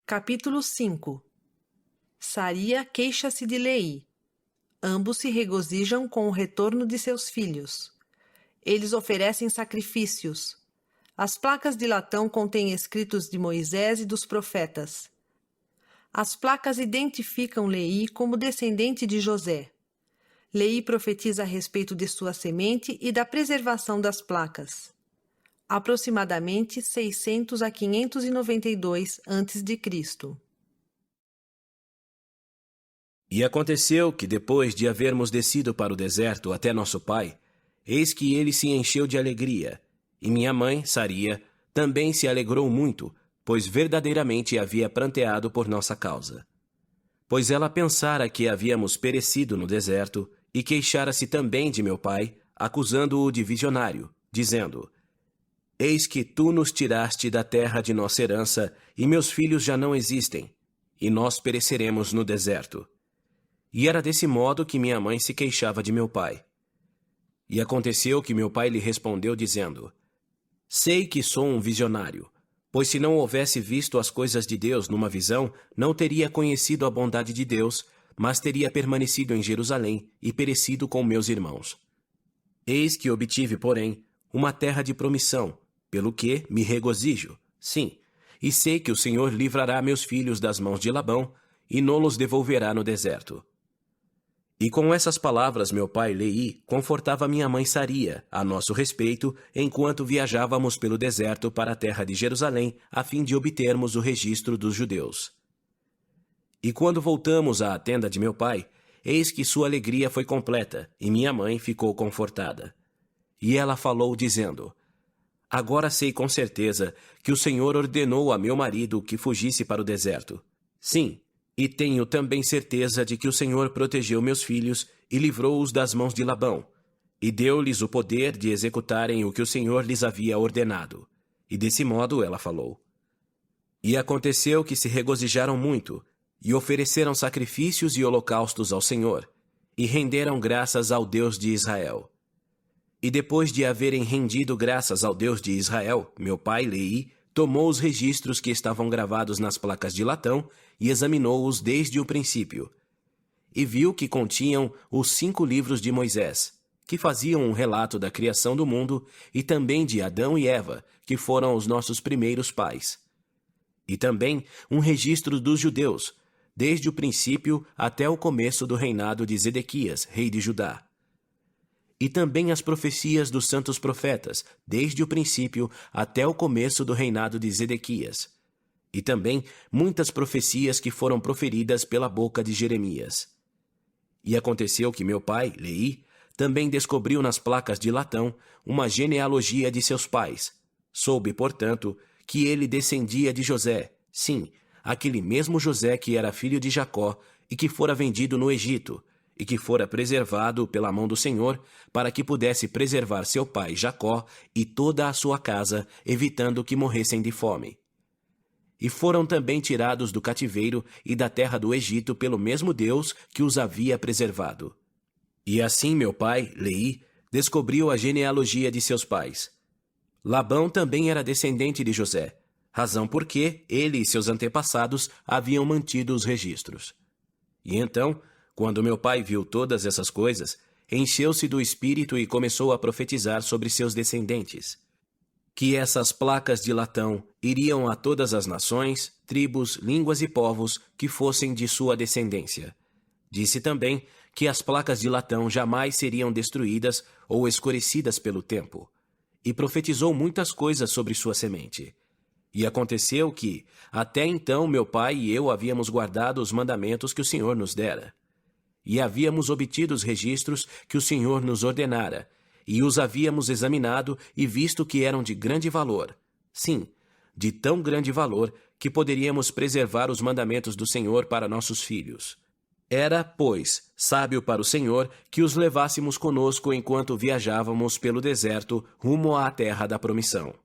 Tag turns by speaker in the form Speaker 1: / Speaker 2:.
Speaker 1: Capítulo 5. Saria queixa-se de Leí. Ambos se regozijam com o retorno de seus filhos. Eles oferecem sacrifícios. As placas de latão contêm escritos de Moisés e dos profetas. As placas identificam Leí como descendente de José. Leí profetiza a respeito de sua semente e da preservação das placas. Aproximadamente 600 a 592 a.C.
Speaker 2: E aconteceu que, depois de havermos descido para o deserto até nosso pai, eis que ele se encheu de alegria, e minha mãe, Saria, também se alegrou muito, pois verdadeiramente havia pranteado por nossa causa. Pois ela pensara que havíamos perecido no deserto, e queixara-se também de meu pai, acusando-o de visionário, dizendo: Eis que tu nos tiraste da terra de nossa herança, e meus filhos já não existem, e nós pereceremos no deserto. E era desse modo que minha mãe se queixava de meu pai. E aconteceu que meu pai lhe respondeu, dizendo: Sei que sou um visionário, pois se não houvesse visto as coisas de Deus numa visão, não teria conhecido a bondade de Deus, mas teria permanecido em Jerusalém e perecido com meus irmãos. Eis que obtive, porém, uma terra de promissão, pelo que me regozijo, sim, e sei que o Senhor livrará meus filhos das mãos de Labão, e não-los devolverá no deserto. E com essas palavras meu pai Leí confortava minha mãe Saria, a nosso respeito, enquanto viajávamos pelo deserto para a terra de Jerusalém, a fim de obtermos o registro dos judeus. E quando voltamos à tenda de meu pai, eis que sua alegria foi completa, e minha mãe ficou confortada. E ela falou, dizendo: Agora sei com certeza que o Senhor ordenou a meu marido que fugisse para o deserto. Sim, e tenho também certeza de que o Senhor protegeu meus filhos e livrou-os das mãos de Labão, e deu-lhes o poder de executarem o que o Senhor lhes havia ordenado. E desse modo ela falou. E aconteceu que se regozijaram muito, e ofereceram sacrifícios e holocaustos ao Senhor, e renderam graças ao Deus de Israel. E depois de haverem rendido graças ao Deus de Israel, meu pai Leí tomou os registros que estavam gravados nas placas de latão e examinou-os desde o princípio. E viu que continham os 5 livros de Moisés, que faziam um relato da criação do mundo, e também de Adão e Eva, que foram os nossos primeiros pais. E também um registro dos judeus, desde o princípio até o começo do reinado de Zedequias, rei de Judá. E também as profecias dos santos profetas, desde o princípio até o começo do reinado de Zedequias. E também muitas profecias que foram proferidas pela boca de Jeremias. E aconteceu que meu pai, Leí, também descobriu nas placas de latão uma genealogia de seus pais. Soube, portanto, que ele descendia de José, sim, aquele mesmo José que era filho de Jacó e que fora vendido no Egito, e que fora preservado pela mão do Senhor, para que pudesse preservar seu pai Jacó e toda a sua casa, evitando que morressem de fome. E foram também tirados do cativeiro e da terra do Egito pelo mesmo Deus que os havia preservado. E assim meu pai, Leí, descobriu a genealogia de seus pais. Labão também era descendente de José, razão porque ele e seus antepassados haviam mantido os registros. E então, quando meu pai viu todas essas coisas, encheu-se do espírito e começou a profetizar sobre seus descendentes, que essas placas de latão iriam a todas as nações, tribos, línguas e povos que fossem de sua descendência. Disse também que as placas de latão jamais seriam destruídas ou escurecidas pelo tempo, e profetizou muitas coisas sobre sua semente. E aconteceu que, até então, meu pai e eu havíamos guardado os mandamentos que o Senhor nos dera. E havíamos obtido os registros que o Senhor nos ordenara, e os havíamos examinado e visto que eram de grande valor. Sim, de tão grande valor que poderíamos preservar os mandamentos do Senhor para nossos filhos. Era, pois, sábio para o Senhor que os levássemos conosco enquanto viajávamos pelo deserto rumo à terra da promissão.